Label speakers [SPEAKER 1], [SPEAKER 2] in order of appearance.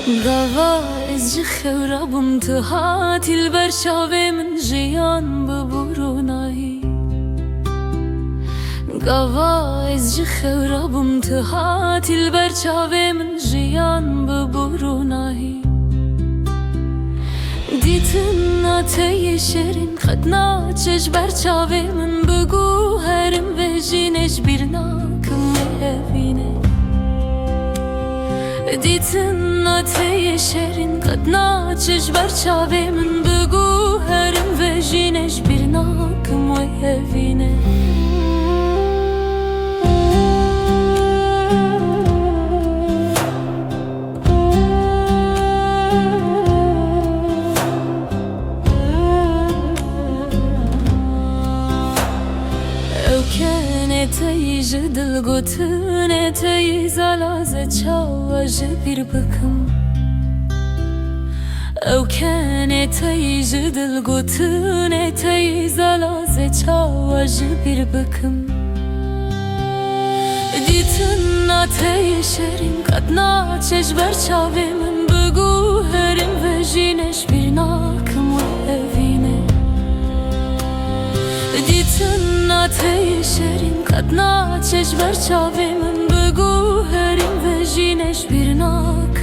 [SPEAKER 1] Gava ez ji xewrabûm tu hatî li ber çavê min jiyan bi burûnayî. Gava ez ji xewrabûm tu hatî li ber çavê min jiyan bi burûnayî. Dîtin ateyê şêrîn qet naçe ji ber çavê min bigû herim vê jînê ji bîr nakim wê evînê. Dîtin ateyê şêrîn qet naçe ji ber çavê min bigû herim vê jînê ji bîr nakim wê evînê. Teyî ji dil gotinê teyî zalazê çawa ji bîr bikim. Ew kenê teyî ji dil gotinê teyî zalazê çawa ji bîr bikim. Dîtin ateyê şêrîn qet naçe ji ber çavê min bigû herim vê jînê ji bîr nakim wê evînê. Dîtin ateyê şêrîn qet naçe ji ber çavê min bigû herim vê jînê ji bîr nakim